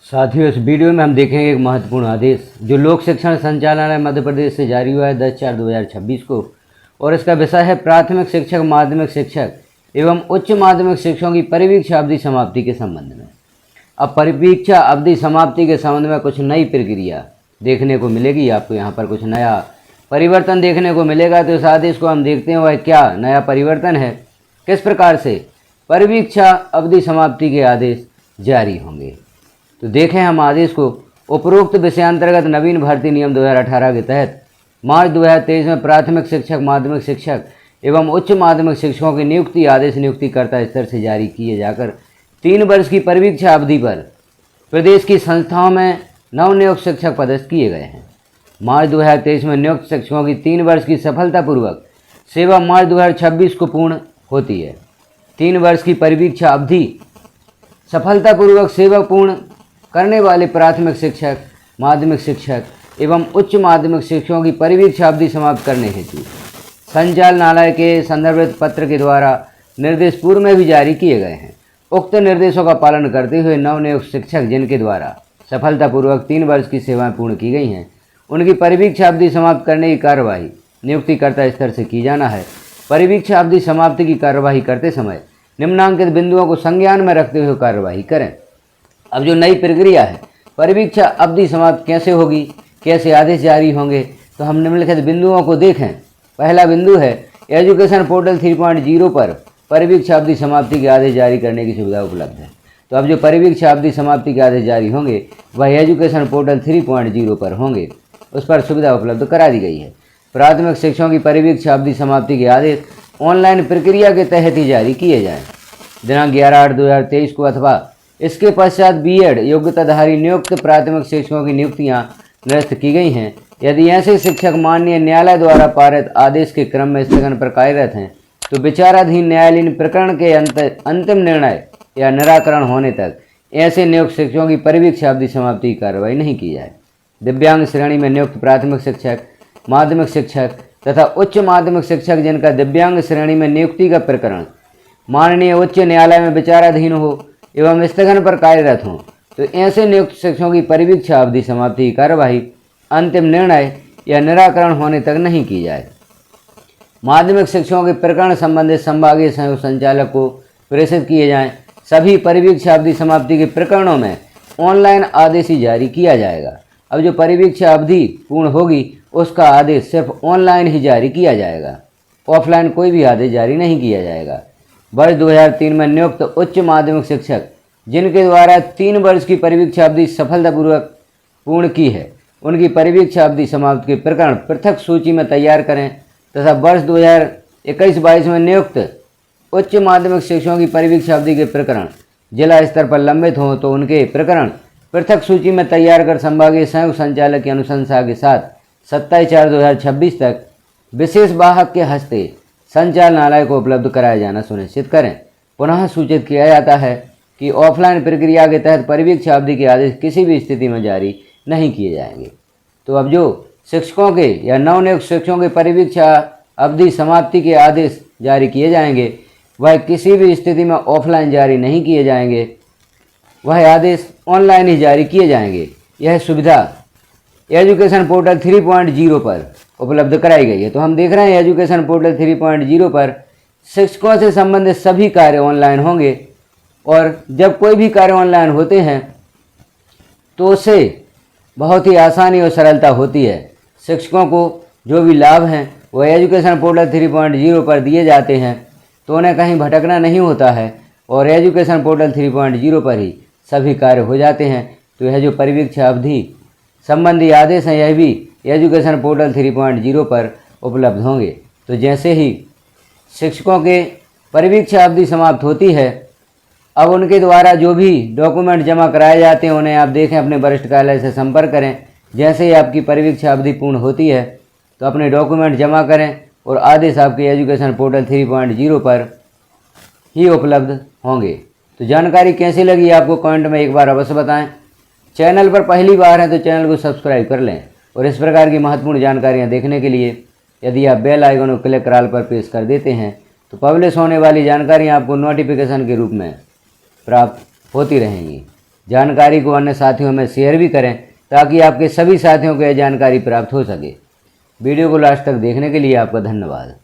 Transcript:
साथियों, इस वीडियो में हम देखेंगे एक महत्वपूर्ण आदेश जो लोक शिक्षण संचालनालय मध्य प्रदेश से जारी हुआ है 10/4/2026 को, और इसका विषय है प्राथमिक शिक्षक, माध्यमिक शिक्षक एवं उच्च माध्यमिक शिक्षकों की परिवीक्षा अवधि समाप्ति के संबंध में। अब परिवीक्षा अवधि समाप्ति के संबंध में कुछ नई प्रक्रिया देखने को मिलेगी। आपको यहाँ पर कुछ नया परिवर्तन देखने को मिलेगा। तो इस आदेश को हम देखते हैं वह क्या नया परिवर्तन है, किस प्रकार से परिवीक्षा अवधि समाप्ति के आदेश जारी होंगे। तो देखें हम आदेश को। उपरोक्त विषयांतर्गत नवीन भर्ती नियम 2018 के तहत मार्च 2023 में प्राथमिक शिक्षक, माध्यमिक शिक्षक एवं उच्च माध्यमिक शिक्षकों की नियुक्ति आदेश नियुक्तिकर्ता स्तर से जारी किए जाकर 3 वर्ष की परिवीक्षा अवधि पर प्रदेश की संस्थाओं में नवनियुक्त शिक्षक पदस्थ किए गए हैं। मार्च 2023 में नियुक्त शिक्षकों की 3 वर्ष की सफलतापूर्वक सेवा मार्च 2026 को पूर्ण होती है। 3 वर्ष की परिवीक्षा अवधि सफलतापूर्वक सेवा पूर्ण करने वाले प्राथमिक शिक्षक, माध्यमिक शिक्षक एवं उच्च माध्यमिक शिक्षकों की परिवीक्षा अवधि समाप्त करने हेतु संचालनालय के संदर्भित पत्र के द्वारा निर्देश पूर्व में भी जारी किए गए हैं। उक्त निर्देशों का पालन करते हुए नवनियुक्त शिक्षक जिनके द्वारा सफलतापूर्वक 3 वर्ष की सेवाएं पूर्ण की गई हैं, उनकी परिवीक्षा अवधि समाप्त करने की कार्यवाही नियुक्तिकर्ता स्तर से की जाना है। परिवीक्षा अवधि समाप्ति की कार्यवाही करते समय निम्नांकित बिंदुओं को संज्ञान में रखते हुए कार्यवाही करें। अब जो नई प्रक्रिया है, परिवीक्षा अवधि समाप्त कैसे होगी, कैसे आदेश जारी होंगे, तो हम निम्नलिखित बिंदुओं को देखें। पहला बिंदु है एजुकेशन पोर्टल 3.0 पर परिवीक्षा अवधि समाप्ति के आदेश जारी करने की सुविधा उपलब्ध है। तो अब जो परिवीक्षा अवधि समाप्ति के आदेश जारी होंगे वह एजुकेशन पोर्टल 3.0 पर होंगे, उस पर सुविधा उपलब्ध करा दी गई है। प्राथमिक शिक्षकों की परिवीक्षा अवधि समाप्ति के आदेश ऑनलाइन प्रक्रिया के तहत ही जारी किए जाएँ। दिनांक 11/8/2023 को अथवा इसके पश्चात बीएड योग्यताधारी नियुक्त प्राथमिक शिक्षकों की नियुक्तियां निरस्त की गई हैं। यदि ऐसे शिक्षक माननीय न्यायालय द्वारा पारित आदेश के क्रम में स्थगन पर कार्यरत हैं तो विचाराधीन न्यायालयीन प्रकरण के अंतिम निर्णय या निराकरण होने तक ऐसे नियुक्त शिक्षकों की परिवीक्षा अवधि समाप्ति की कार्रवाई नहीं की जाए। दिव्यांग श्रेणी में नियुक्त प्राथमिक शिक्षक, माध्यमिक शिक्षक तथा उच्च माध्यमिक शिक्षक जिनका दिव्यांग श्रेणी में नियुक्ति का प्रकरण माननीय उच्च न्यायालय में विचाराधीन हो एवं स्थगन पर कार्यरत हों तो ऐसे नियुक्त शिक्षकों की परिवीक्षा अवधि समाप्ति की कार्यवाही अंतिम निर्णय या निराकरण होने तक नहीं की जाए। माध्यमिक शिक्षकों के प्रकरण संबंधित संभागीय संयुक्त संचालक को प्रेषित किए जाएं। सभी परिवीक्षा अवधि समाप्ति के प्रकरणों में ऑनलाइन आदेश ही जारी किया जाएगा। अब जो परिवीक्षा अवधि पूर्ण होगी उसका आदेश सिर्फ ऑनलाइन ही जारी किया जाएगा, ऑफलाइन कोई भी आदेश जारी नहीं किया जाएगा। वर्ष 2003 में नियुक्त उच्च माध्यमिक शिक्षक जिनके द्वारा 3 वर्ष की परिवीक्षा अवधि सफलतापूर्वक पूर्ण की है, उनकी परिवीक्षा अवधि समाप्त के प्रकरण पृथक सूची में तैयार करें तथा वर्ष 2021-22 में नियुक्त उच्च माध्यमिक शिक्षकों की परिवीक्षा अवधि के प्रकरण जिला स्तर पर लंबित हों तो उनके प्रकरण पृथक सूची में तैयार कर संभागीय संयुक्त संचालक की अनुशंसा के साथ 27/4/2026 तक विशेष वाहक के हस्ते संचालनालय को उपलब्ध कराया जाना सुनिश्चित करें। पुनः सूचित किया जाता है कि ऑफलाइन प्रक्रिया के तहत परिवीक्षा अवधि के आदेश किसी भी स्थिति में जारी नहीं किए जाएंगे। तो अब जो शिक्षकों के या नवनियुक्त शिक्षकों के परिवीक्षा अवधि समाप्ति के आदेश जारी किए जाएंगे वह किसी भी स्थिति में ऑफलाइन जारी नहीं किए जाएंगे, वह आदेश ऑनलाइन ही जारी किए जाएंगे। यह सुविधा एजुकेशन पोर्टल 3.0 पर उपलब्ध कराई गई है। तो हम देख रहे हैं एजुकेशन पोर्टल 3.0 पर शिक्षकों से संबंधित सभी कार्य ऑनलाइन होंगे, और जब कोई भी कार्य ऑनलाइन होते हैं तो उससे बहुत ही आसानी और सरलता होती है। शिक्षकों को जो भी लाभ हैं वो एजुकेशन पोर्टल 3.0 पर दिए जाते हैं, तो उन्हें कहीं भटकना नहीं होता है और एजुकेशन पोर्टल 3.0 पर ही सभी कार्य हो जाते हैं। तो यह जो परिवीक्षा अवधि संबंधी आदेश हैं यह भी एजुकेशन पोर्टल 3.0 पर उपलब्ध होंगे। तो जैसे ही शिक्षकों के परिवीक्षा अवधि समाप्त होती है, अब उनके द्वारा जो भी डॉक्यूमेंट जमा कराए जाते हैं उन्हें आप देखें, अपने वरिष्ठ कार्यालय से संपर्क करें। जैसे ही आपकी परिवीक्षा अवधि पूर्ण होती है तो अपने डॉक्यूमेंट जमा करें और आदेश आपके एजुकेशन पोर्टल 3.0 पर ही उपलब्ध होंगे। तो जानकारी कैसी लगी आपको कमेंट में एक बार अवश्य बताएं। चैनल पर पहली बार है तो चैनल को सब्सक्राइब कर लें, और इस प्रकार की महत्वपूर्ण जानकारियां देखने के लिए यदि आप बेल आइकन को क्लिक कर ऑल पर प्रेस कर देते हैं तो पब्लिश होने वाली जानकारियां आपको नोटिफिकेशन के रूप में प्राप्त होती रहेंगी। जानकारी को अन्य साथियों में शेयर भी करें ताकि आपके सभी साथियों को यह जानकारी प्राप्त हो सके। वीडियो को लास्ट तक देखने के लिए आपका धन्यवाद।